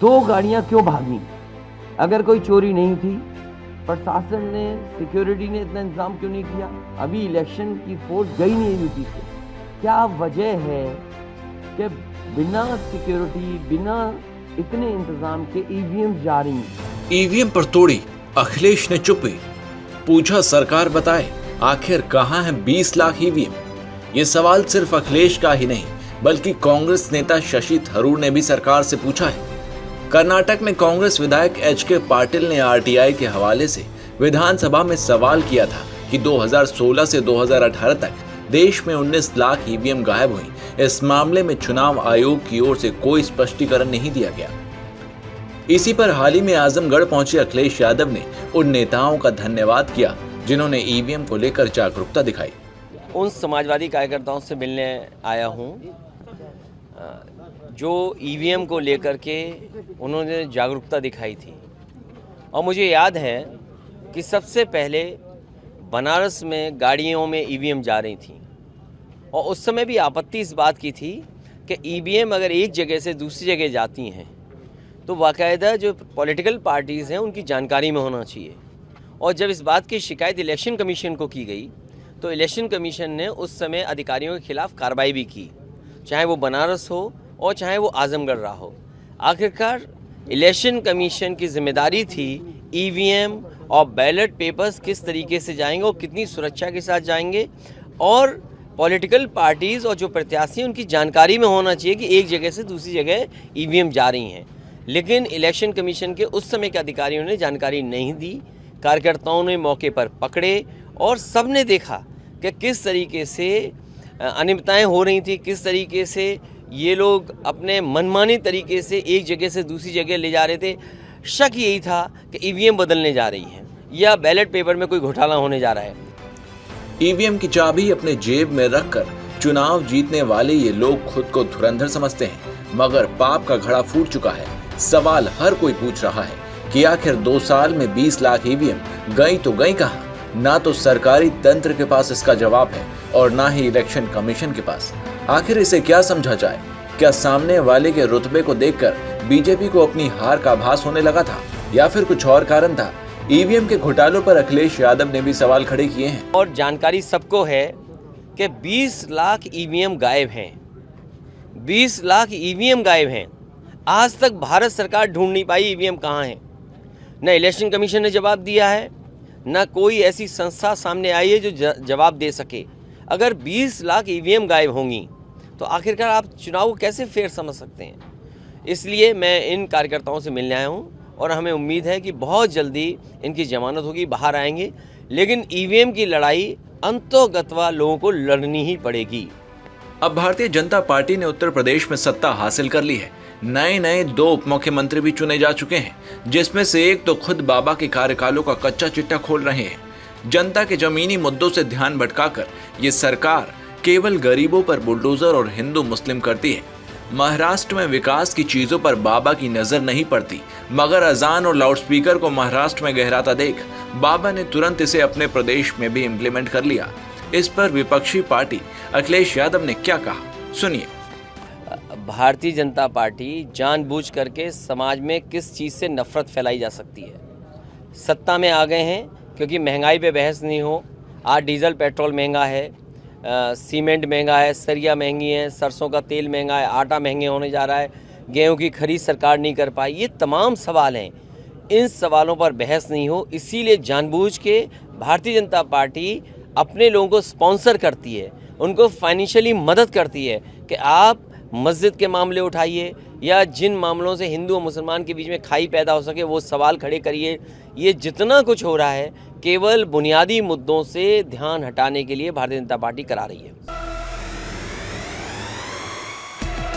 2 गाड़ियां क्यों भागी? अगर कोई चोरी नहीं थी, प्रशासन ने, सिक्योरिटी ने इतना इंतजाम क्यों नहीं किया? अभी इलेक्शन की फोर्स गई नहीं यूपी से। क्या वजह है कि बिना सिक्योरिटी, बिना इतने इंतजाम के ईवीएम जा रही हैं? ईवीएम पर तोड़ी, अखिलेश ने चुप्पी, पूछा सरकार बताए आखिर कहां है 20 लाख ईवीएम। ये सवाल सिर्फ अखिलेश का ही नहीं बल्कि कांग्रेस नेता शशि थरूर ने भी सरकार से पूछा है। कर्नाटक में कांग्रेस विधायक एच.के. पाटिल ने आरटीआई के हवाले से विधानसभा में सवाल किया था कि 2016 से 2018 तक देश में 19 लाख ईवीएम गायब हुई। इस मामले में चुनाव आयोग की ओर से कोई स्पष्टीकरण नहीं दिया गया। इसी पर हाल ही में आजमगढ़ पहुंचे अखिलेश यादव ने उन नेताओं का धन्यवाद किया जिन्होंने ईवीएम को लेकर जागरूकता दिखाई। उन समाजवादी कार्यकर्ताओं से मिलने आया हूं जो ईवीएम को लेकर के उन्होंने जागरूकता दिखाई थी। और मुझे याद है कि सबसे पहले बनारस में गाड़ियों में ईवीएम जा रही थी और उस समय भी आपत्ति इस बात की थी कि ईवीएम अगर एक जगह से दूसरी जगह जाती हैं तो बाकायदा जो पॉलिटिकल पार्टीज़ हैं उनकी जानकारी में होना चाहिए। और जब इस बात की शिकायत इलेक्शन कमीशन को की गई तो इलेक्शन कमीशन ने उस समय अधिकारियों के खिलाफ कार्रवाई भी की, चाहे वो बनारस हो और चाहे वो आजमगढ़ रहा हो। आखिरकार इलेक्शन कमीशन की जिम्मेदारी थी ईवीएम और बैलेट पेपर्स किस तरीके से जाएंगे और कितनी सुरक्षा के साथ जाएंगे, और पॉलिटिकल पार्टीज़ और जो प्रत्याशी उनकी जानकारी में होना चाहिए कि एक जगह से दूसरी जगह ईवीएम जा रही हैं। लेकिन इलेक्शन कमीशन के उस समय के अधिकारियों ने जानकारी नहीं दी। कार्यकर्ताओं ने मौके पर पकड़े और सब ने देखा कि किस तरीके से अनियमितताएं हो रही थी, किस तरीके से ये लोग अपने मनमानी तरीके से एक जगह से दूसरी जगह ले जा रहे थे। शक यही था कि ईवीएम बदलने जा रही है या बैलेट पेपर में कोई घोटाला होने जा रहा है। ईवीएम की चाबी अपने जेब में रखकर चुनाव जीतने वाले ये लोग खुद को धुरंधर समझते हैं, मगर पाप का घड़ा फूट चुका है। सवाल हर कोई पूछ रहा है कि आखिर 2 साल में 20 लाख ईवीएम गई तो गई कहां? ना तो सरकारी तंत्र के पास इसका जवाब है और ना ही इलेक्शन कमीशन के पास। आखिर इसे क्या समझा जाए? क्या सामने वाले के रुतबे को देखकर बीजेपी को अपनी हार का आभास होने लगा था या फिर कुछ और कारण था? ईवीएम के घोटालों पर अखिलेश यादव ने भी सवाल खड़े किए हैं। और जानकारी सबको है कि 20 लाख ईवीएम गायब हैं। 20 लाख ईवीएम गायब हैं। आज तक भारत सरकार ढूंढ नहीं पाई ईवीएम कहाँ हैं। न इलेक्शन कमीशन ने जवाब दिया है, न कोई ऐसी संस्था सामने आई है जो जवाब दे सके। अगर 20 लाख ईवीएम गायब होंगी तो आखिरकार आप चुनाव को कैसे फेयर समझ सकते हैं? इसलिए मैं इन कार्यकर्ताओं से मिलने आया हूँ और हमें उम्मीद है कि बहुत जल्दी इनकी जमानत होगी, बाहर आएंगे। लेकिन ईवीएम की लड़ाई अंतोगत्वा लोगों को लड़नी ही पड़ेगी। अब भारतीय जनता पार्टी ने उत्तर प्रदेश में सत्ता हासिल कर ली है। नए 2 उप मुख्यमंत्री भी चुने जा चुके हैं, जिसमें से एक तो खुद बाबा के कार्यकालों का कच्चा चिट्ठा खोल रहे हैं। जनता के जमीनी मुद्दों से ध्यान भटकाकर ये सरकार केवल गरीबों पर बुलडोजर और हिंदू मुस्लिम करती है। महाराष्ट्र में विकास की चीजों पर बाबा की नजर नहीं पड़ती, मगर अजान और लाउडस्पीकर को महाराष्ट्र में गहराता देख बाबा ने तुरंत इसे अपने प्रदेश में भी इम्प्लीमेंट कर लिया। इस पर विपक्षी पार्टी अखिलेश यादव ने क्या कहा, सुनिए। भारतीय जनता पार्टी जानबूझ करके समाज में किस चीज़ से नफरत फैलाई जा सकती है। सत्ता में आ गए हैं क्योंकि महंगाई पे बहस नहीं हो। आज डीजल पेट्रोल महंगा है, सीमेंट महंगा है, सरिया महंगी है, सरसों का तेल महंगा है, आटा महंगे होने जा रहा है, गेहूं की खरीद सरकार नहीं कर पाई। ये तमाम सवाल हैं, इन सवालों पर बहस नहीं हो, इसीलिए जानबूझ के भारतीय जनता पार्टी अपने लोगों को स्पॉन्सर करती है, उनको फाइनेंशियली मदद करती है कि आप मस्जिद के मामले उठाइए या जिन मामलों से हिंदू और मुसलमान के बीच में खाई पैदा हो सके वो सवाल खड़े करिए। ये जितना कुछ हो रहा है केवल बुनियादी मुद्दों से ध्यान हटाने के लिए भारतीय जनता पार्टी करा रही है।